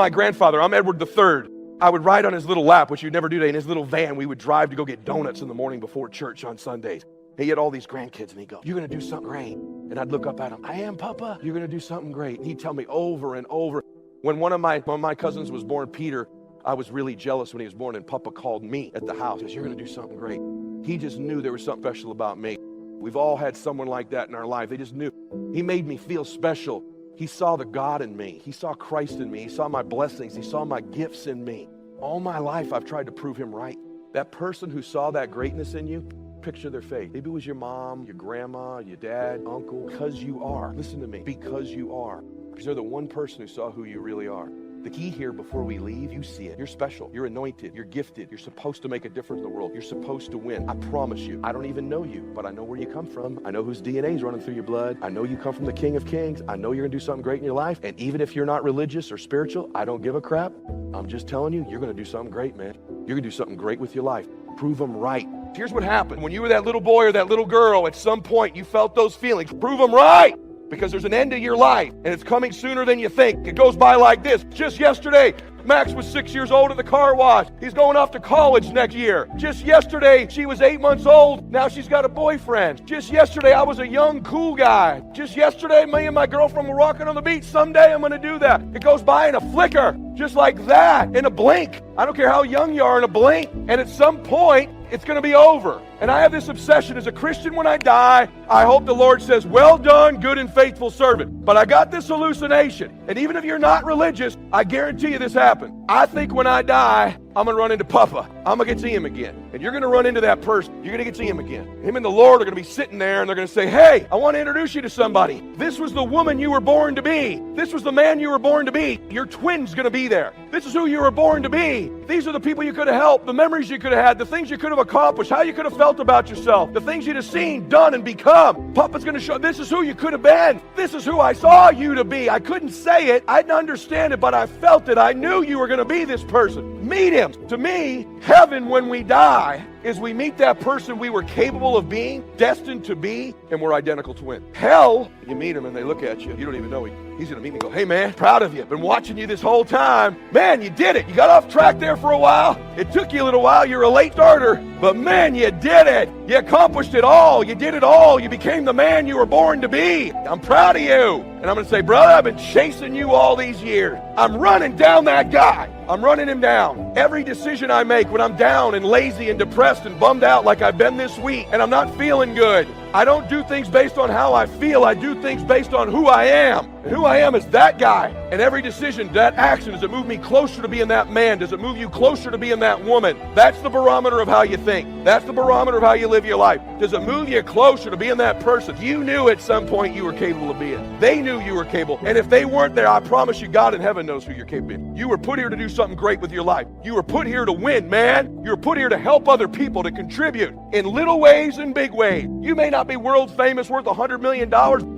My grandfather, I'm Edward III. I would ride on his little lap, which you'd never do today, in his little van. We would drive to go get donuts in the morning before church on Sundays. He had all these grandkids, and he'd go, "You're going to do something great." And I'd look up at him, "I am, Papa. You're going to do something great." And he'd tell me over and over. When one of my cousins was born, Peter, I was really jealous when he was born, and Papa called me at the house. He says, "You're going to do something great." He just knew there was something special about me. We've all had someone like that in our life. They just knew. He made me feel special. He saw the God in me. He saw Christ in me. He saw my blessings. He saw my gifts in me. All my life, I've tried to prove him right. That person who saw that greatness in you, picture their face. Maybe it was your mom, your grandma, your dad, uncle. Because you are. Listen to me. Because you are. Because they're the one person who saw who you really are. The key here, before we leave, you see it. You're special. You're anointed. You're gifted. You're supposed to make a difference in the world. You're supposed to win. I promise you. I don't even know you, but I know where you come from. I know whose DNA is running through your blood. I know you come from the King of Kings. I know you're going to do something great in your life. And even if you're not religious or spiritual, I don't give a crap. I'm just telling you, you're going to do something great, man. You're going to do something great with your life. Prove them right. Here's what happened. When you were that little boy or that little girl, at some point you felt those feelings. Prove them right. Because there's an end to your life, and it's coming sooner than you think. It goes by like this. Just yesterday, Max was 6 years old at the car wash. He's going off to college next year. Just yesterday, she was 8 months old. Now she's got a boyfriend. Just yesterday, I was a young, cool guy. Just yesterday, me and my girlfriend were walking on the beach. Someday, I'm going to do that. It goes by in a flicker, just like that, in a blink. I don't care how young you are, in a blink. And at some point, it's going to be over. And I have this obsession as a Christian. When I die, I hope the Lord says, "Well done, good and faithful servant." But I got this hallucination. And even if you're not religious, I guarantee you this happened. I think when I die, I'm going to run into Papa. I'm going to get to see him again. And you're going to run into that person. You're going to get to see him again. Him and the Lord are going to be sitting there, and they're going to say, "Hey, I want to introduce you to somebody. This was the woman you were born to be. This was the man you were born to be. Your twin's going to be there. This is who you were born to be. These are the people you could have helped, the memories you could have had, the things you could have accomplished, how you could have felt about yourself, the things you'd have seen, done, and become. Papa's going to show, this is who you could have been. This is who I saw you to be. I couldn't say it. I didn't understand it, but I felt it. I knew you were going to be this person. Meet him." To me, heaven, when we die, is we meet that person we were capable of being, destined to be, and we're identical twins. Hell, you meet him and they look at you. You don't even know him. He's going to meet me and go, "Hey, man, proud of you. Been watching you this whole time. Man, you did it. You got off track there for a while. It took you a little while. You're a late starter. But, man, you did it. You accomplished it all. You did it all. You became the man you were born to be. I'm proud of you." And I'm going to say, "Brother, I've been chasing you all these years. I'm running down that guy. I'm running him down. Every decision I make when I'm down and lazy and depressed and bummed out like I've been this week, and I'm not feeling good, I don't do things based on how I feel. I do things based on who I am. And who I am is that guy. And every decision, that action, does it move me closer to being that man? Does it move you closer to being that woman? That's the barometer of how you think. That's the barometer of how you live your life. Does it move you closer to being that person you knew at some point you were capable of being? They knew you were capable. And if they weren't there, I promise you, God in heaven knows who you're capable of. You were put here to do something great with your life. You were put here to win, man. You were put here to help other people, to contribute in little ways and big ways. You may not be world famous, worth $100 million,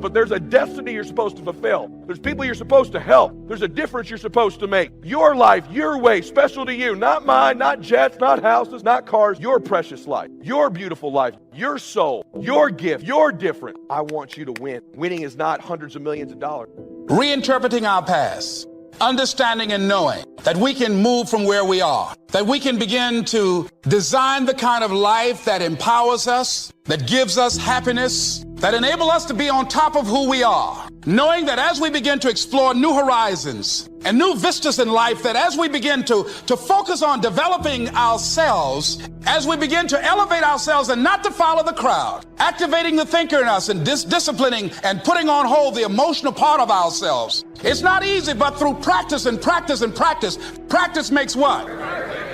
but there's a destiny you're supposed to fulfill. There's people you're supposed to help. There's a difference you're supposed to make. Your life, your way, special to you. Not mine, not jets, not houses, not cars. Your precious life, your beautiful life, your soul, your gift, your different. I want you to win. Winning is not hundreds of millions of dollars. Reinterpreting our past, understanding and knowing that we can move from where we are, that we can begin to design the kind of life that empowers us, that gives us happiness, that enable us to be on top of who we are, knowing that as we begin to explore new horizons and new vistas in life, that as we begin to focus on developing ourselves, as we begin to elevate ourselves and not to follow the crowd, activating the thinker in us and disciplining and putting on hold the emotional part of ourselves. It's not easy, but through practice and practice and practice, practice makes what?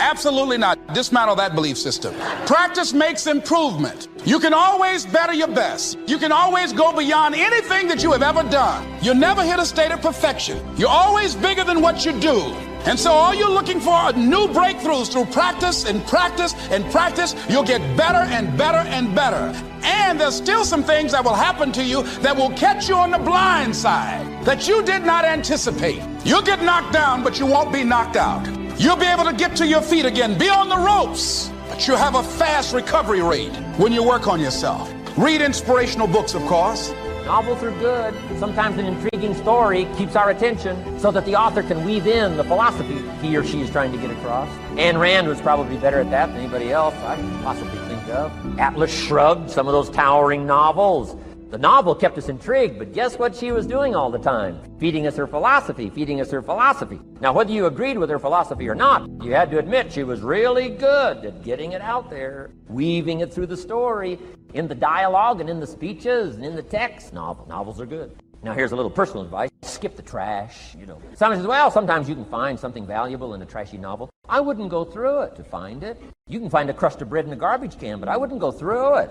Absolutely not. Dismantle that belief system. Practice makes improvement. You can always better your best. You can always go beyond anything that you have ever done. You'll never hit a state of perfection. You're always bigger than what you do. And so all you're looking for are new breakthroughs through practice and practice and practice. You'll get better and better and better. And there's still some things that will happen to you that will catch you on the blind side that you did not anticipate. You'll get knocked down, but you won't be knocked out. You'll be able to get to your feet again, be on the ropes, but you'll have a fast recovery rate when you work on yourself. Read inspirational books, of course. Novels are good. Sometimes an intriguing story keeps our attention so that the author can weave in the philosophy he or she is trying to get across. Ayn Rand was probably better at that than anybody else I can possibly think of. Atlas Shrugged, some of those towering novels. The novel kept us intrigued, but guess what she was doing all the time? Feeding us her philosophy, feeding us her philosophy. Now, whether you agreed with her philosophy or not, you had to admit she was really good at getting it out there, weaving it through the story, in the dialogue and in the speeches and in the text. Novels are good. Now, here's a little personal advice. Skip the trash, Someone says, well, sometimes you can find something valuable in a trashy novel. I wouldn't go through it to find it. You can find a crust of bread in a garbage can, but I wouldn't go through it.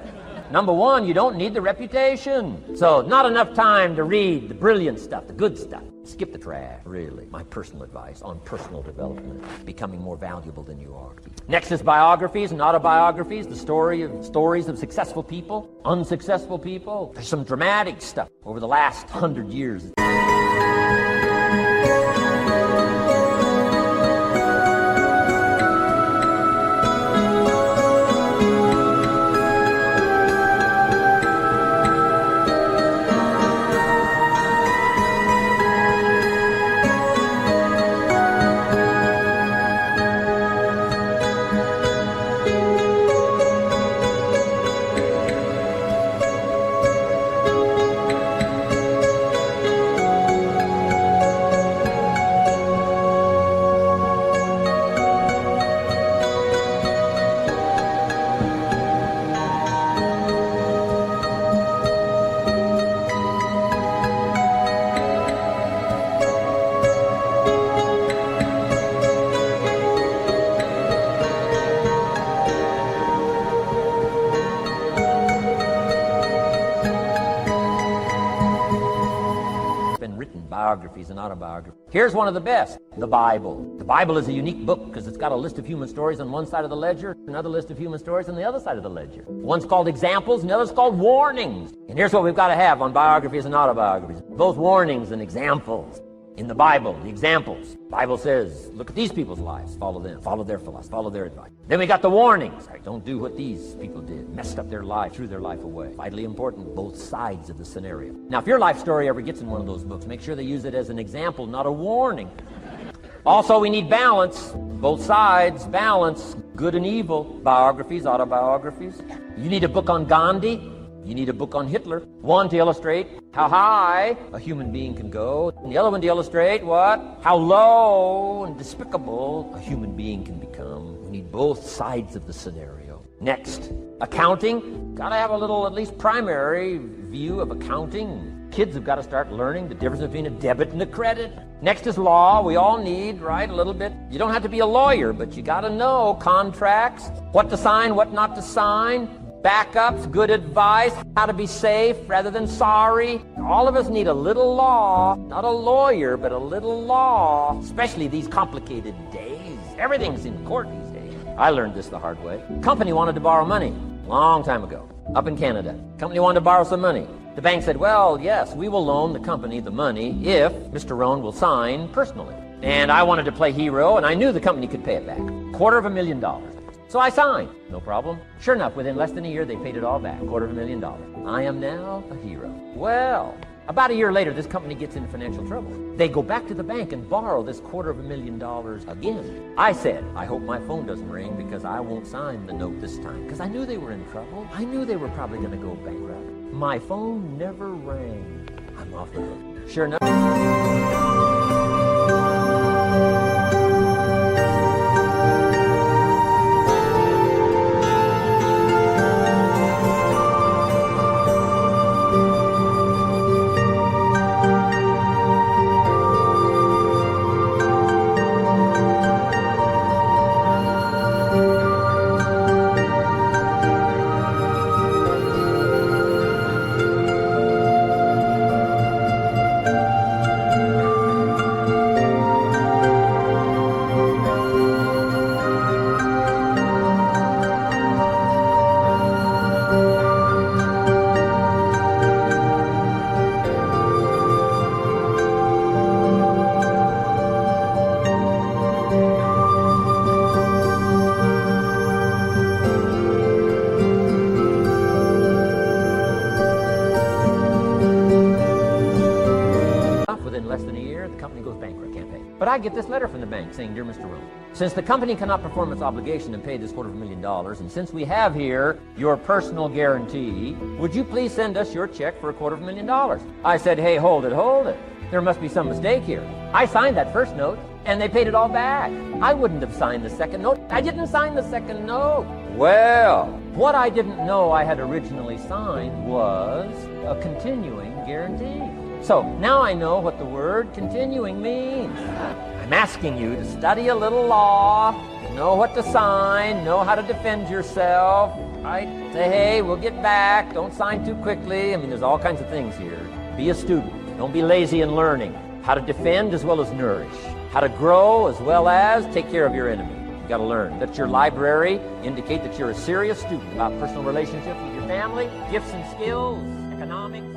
Number one, you don't need the reputation. So, not enough time to read the brilliant stuff, the good stuff. Skip the trash, really. My personal advice on personal development, becoming more valuable than you are. Next is biographies and autobiographies, the stories of successful people, unsuccessful people. There's some dramatic stuff over the last 100 years. Biographies and autobiographies. Here's one of the best, the Bible. The Bible is a unique book because it's got a list of human stories on one side of the ledger, another list of human stories on the other side of the ledger. One's called examples and the other's called warnings. And here's what we've got to have on biographies and autobiographies. Both warnings and examples. In the Bible, the examples. The Bible says, look at these people's lives. Follow them. Follow their philosophy. Follow their advice. Then we got the warnings. Right, don't do what these people did. Messed up their life, threw their life away. Vitally important, both sides of the scenario. Now, if your life story ever gets in one of those books, make sure they use it as an example, not a warning. Also, we need balance. Both sides, balance. Good and evil. Biographies, autobiographies. You need a book on Gandhi. You need a book on Hitler. One to illustrate how high a human being can go, and the other one to illustrate what? How low and despicable a human being can become. We need both sides of the scenario. Next, accounting. Got to have a little, at least primary view of accounting. Kids have got to start learning the difference between a debit and a credit. Next is law. We all need, right, a little bit. You don't have to be a lawyer, but you got to know contracts, what to sign, what not to sign. Backups, good advice, how to be safe rather than sorry. All of us need a little law, not a lawyer, but a little law, especially these complicated days. Everything's in court these days. I learned this the hard way. Company wanted to borrow money a long time ago, up in Canada. Company wanted to borrow some money. The bank said, well, yes, we will loan the company the money if Mr. Rohn will sign personally. And I wanted to play hero, and I knew the company could pay it back. $250,000. So I signed. No problem. Sure enough, within less than a year, they paid it all back. $250,000. I am now a hero. Well, about a year later, this company gets into financial trouble. They go back to the bank and borrow this $250,000 again. I said, I hope my phone doesn't ring because I won't sign the note this time. Because I knew they were in trouble. I knew they were probably going to go bankrupt. My phone never rang. I'm off the hook. Sure enough. But I get this letter from the bank saying, Dear Mr. Rohn, since the company cannot perform its obligation and pay this $250,000, and since we have here your personal guarantee, would you please send us your check for $250,000? I said, hey, hold it. There must be some mistake here. I signed that first note, and they paid it all back. I wouldn't have signed the second note. I didn't sign the second note. Well, what I didn't know I had originally signed was a continuing guarantee. So now I know what the word continuing means. I'm asking you to study a little law, know what to sign, know how to defend yourself. Right? Say, hey, we'll get back. Don't sign too quickly. I mean, there's all kinds of things here. Be a student. Don't be lazy in learning. How to defend as well as nourish. How to grow as well as take care of your enemy. You got to learn. Let your library indicate that you're a serious student about personal relationships with your family, gifts and skills, economics,